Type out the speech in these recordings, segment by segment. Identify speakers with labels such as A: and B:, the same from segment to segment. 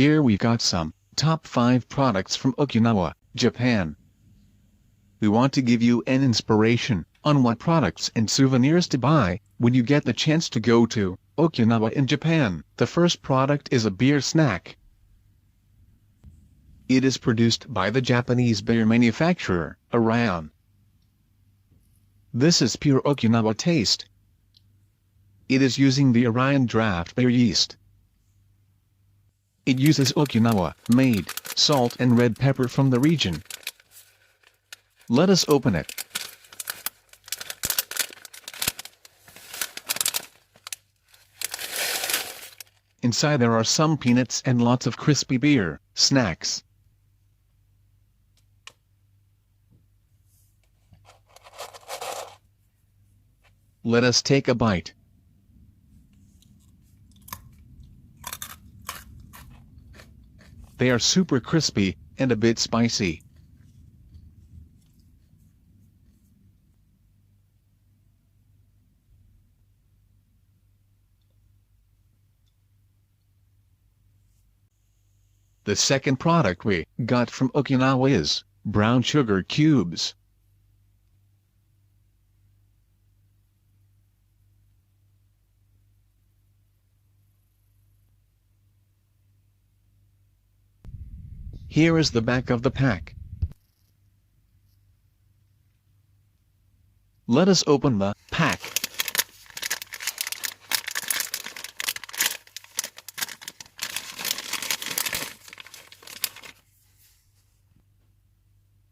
A: Here we got some top 5 products from Okinawa, Japan. We want to give you an inspiration on what products and souvenirs to buy when you get the chance to go to Okinawa in Japan. The first product is a beer snack. It is produced by the Japanese beer manufacturer, Orion. This is pure Okinawa taste. It is using the Orion draft beer yeast. It uses Okinawa-made salt and red pepper from the region. Let us open it. Inside there are some peanuts and lots of crispy beer snacks. Let us take a bite. They are super crispy and a bit spicy. The second product we got from Okinawa is brown sugar cubes. Here is the back of the pack. Let us open the pack.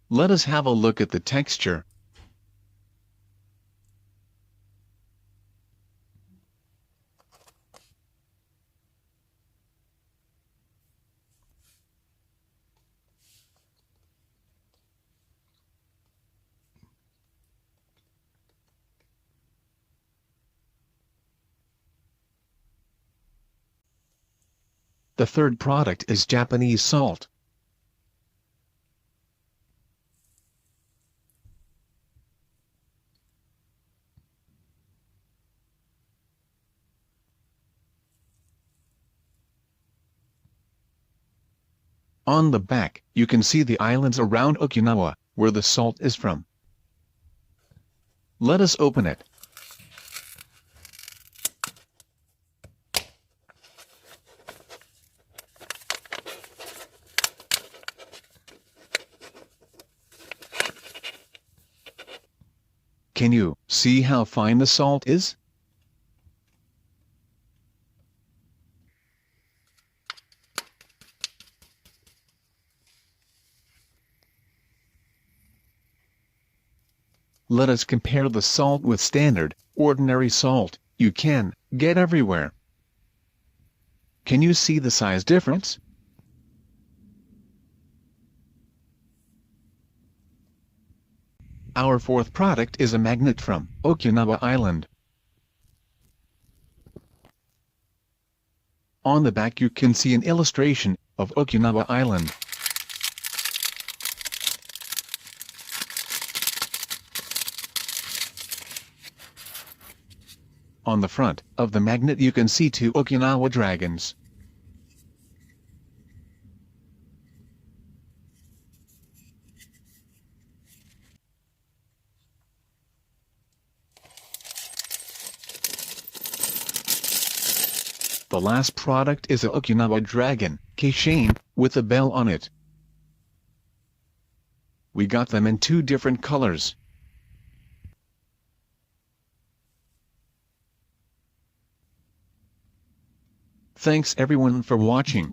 A: Let us have a look at the texture. The third product is Japanese salt. On the back, you can see the islands around Okinawa, where the salt is from. Let us open it. Can you see how fine the salt is? Let us compare the salt with standard, ordinary salt you can get everywhere. Can you see the size difference? Our fourth product is a magnet from Okinawa Island. On the back you can see an illustration of Okinawa Island. On the front of the magnet you can see 2 Okinawa dragons. The last product is a Okinawa dragon keychain with a bell on it. We got them in 2 different colors. Thanks everyone for watching.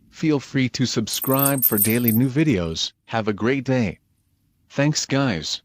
A: Feel free to subscribe for daily new videos. Have a great day. Thanks guys.